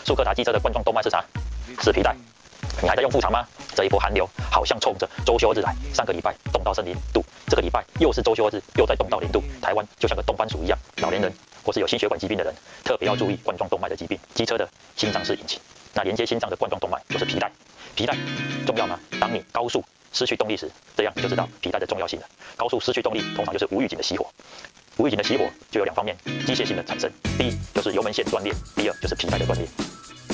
速克达机车的冠状动脉是啥？是皮带。你还在用副厂吗？这一波寒流好像冲着周休日来，上个礼拜冻到剩0度，这个礼拜又是周休日，又再冻到0度。台湾就像个冻番薯一样，老年人或是有心血管疾病的人，特别要注意冠状动脉的疾病。机车的心脏是引擎，那连接心脏的冠状动脉就是皮带。皮带重要吗？当你高速失去动力时，这样你就知道皮带的重要性了。高速失去动力，通常就是无预警的熄火。无预警的熄火就有2方面，机械性的产生。第一就是油门线断裂，第二就是皮带的断裂。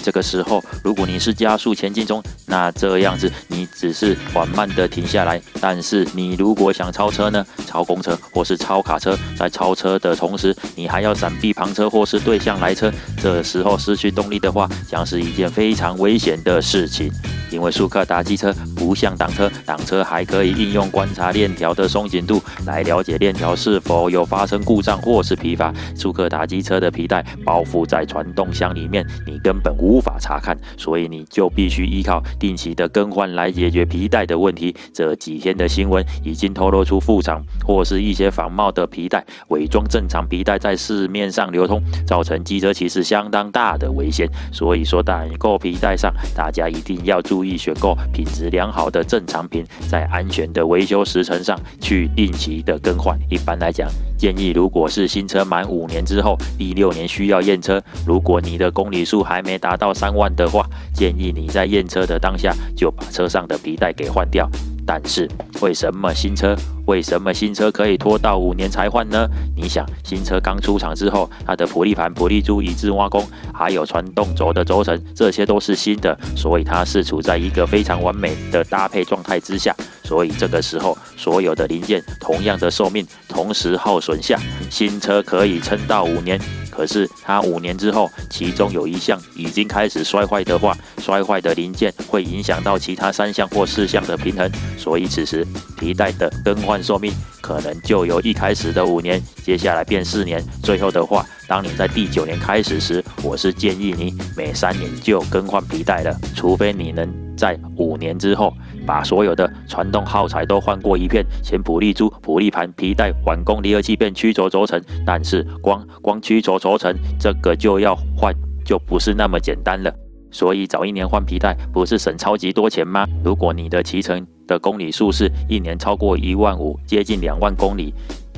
这个时候，如果你是加速前进中，那这样子你只是缓慢的停下来。但是你如果想超车呢，超公车或是超卡车，在超车的同时，你还要闪避旁车或是对向来车，这时候失去动力的话，将是一件非常危险的事情。因为速克达机车不像挡车，挡车还可以应用观察链条的松紧度来了解链条是否有发生故障或是疲乏。速克达机车的皮带包覆在传动箱里面，你根本无法查看，所以你就必须依靠定期的更换来解决皮带的问题。这几天的新闻已经透露出副厂或是一些仿冒的皮带伪装正常皮带在市面上流通，造成机车骑士相当大的危险。所以说代购皮带上，大家一定要注意选购品质良好的正常品，在安全的维修时程上去定期的更换。一般来讲，建议如果是新车满5年之后，第6年需要验车，如果你的公里数还没达到3万的话，建议你在验车的当下就把车上的皮带给换掉。但是为什么新车可以拖到5年才换呢？你想，新车刚出厂之后，它的普利盘、普利珠、椅子挖工，还有传动轴的轴承，这些都是新的，所以它是处在一个非常完美的搭配状态之下。所以这个时候，所有的零件同样的寿命，同时耗损下，新车可以撑到5年。可是它5年之后，其中有一项已经开始衰坏的话，衰坏的零件会影响到其他3项或4项的平衡，所以此时皮带的更换寿命可能就由一开始的5年，接下来变4年，最后的话，当你在第9年开始时，我是建议你每3年就更换皮带了，除非你能在5年之后把所有的传动耗材都换过一遍，前普利珠、普利盘、皮带、碗弓、离合器片、曲轴轴承，但是光曲轴轴承这个就要换，就不是那么简单了。所以早1年换皮带不是省超级多钱吗？如果你的骑乘的公里数是1年超过15000，接近2万公里，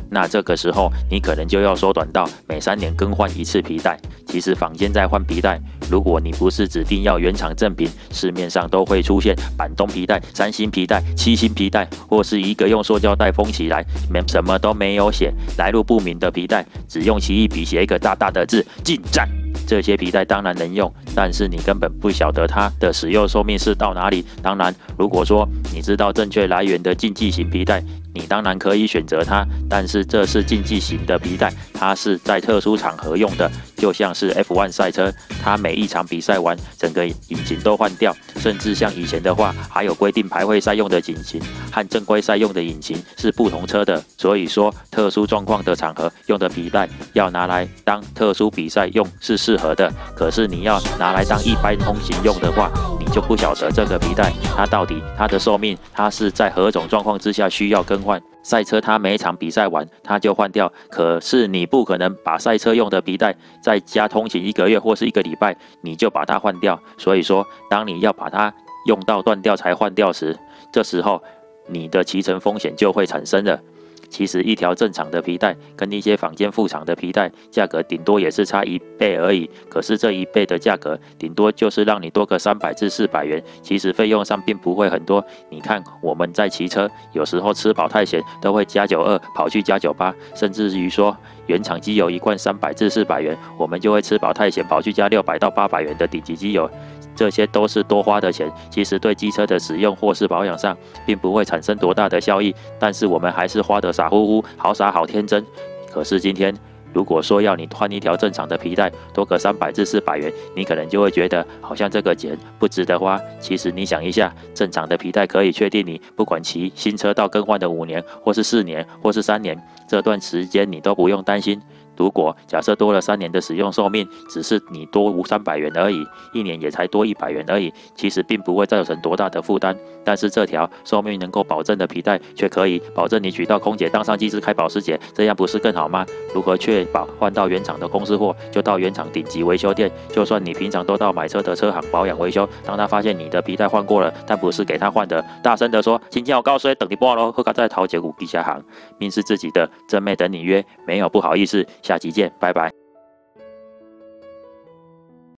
那这个时候你可能就要缩短到每3年更换1次皮带。其实坊间在换皮带，如果你不是指定要原厂正品，市面上都会出现板东皮带、3星皮带、7星皮带，或是一个用塑胶袋封起来，什么都没有写，来路不明的皮带，只用奇异笔写一个大大的字禁战。这些皮带当然能用，但是你根本不晓得它的使用寿命是到哪里。当然，如果说你知道正确来源的竞技型皮带，你当然可以选择它，但是这是竞技型的皮带，它是在特殊场合用的，就像是 F1 赛车，它每一场比赛完，整个引擎都换掉，甚至像以前的话，还有规定排位赛用的引擎和正规赛用的引擎是不同车的。所以说，特殊状况的场合用的皮带，要拿来当特殊比赛用是适合的，可是你要拿来当一般通行用的话，你就不晓得这个皮带它到底它的寿命，它是在何种状况之下需要更换。赛车它每一场比赛完它就换掉，可是你不可能把赛车用的皮带在家通勤1个月或是1个礼拜你就把它换掉。所以说，当你要把它用到断掉才换掉时，这时候你的骑乘风险就会产生了。其实一条正常的皮带跟一些坊间副厂的皮带价格顶多也是差1倍而已，可是这1倍的价格顶多就是让你多个300至400元，其实费用上并不会很多。你看我们在骑车，有时候吃饱太闲都会加92跑去加98，甚至于说原厂机油1罐300至400元，我们就会吃饱太闲跑去加600到800元的顶级机油。这些都是多花的钱，其实对机车的使用或是保养上并不会产生多大的效益，但是我们还是花得傻乎乎，好傻好天真。可是今天如果说要你换一条正常的皮带多个300至400元，你可能就会觉得好像这个钱不值得花。其实你想一下，正常的皮带可以确定你不管骑新车到更换的5年或是4年或是3年，这段时间你都不用担心。如果假设多了3年的使用寿命，只是你多300元而已，1年也才多100元而已，其实并不会造成多大的负担。但是这条寿命能够保证的皮带，却可以保证你娶到空姐当上机师开保时捷，这样不是更好吗？如何确保换到原厂的公司货，就到原厂顶级维修店，就算你平常都到买车的车行保养维修，当他发现你的皮带换过了，但不是给他换的，大声的说：“请叫我告诉等你半咯，喝咖在桃姐股地下行，命是自己的，真妹等你约，没有不好意思，下期见，拜拜。”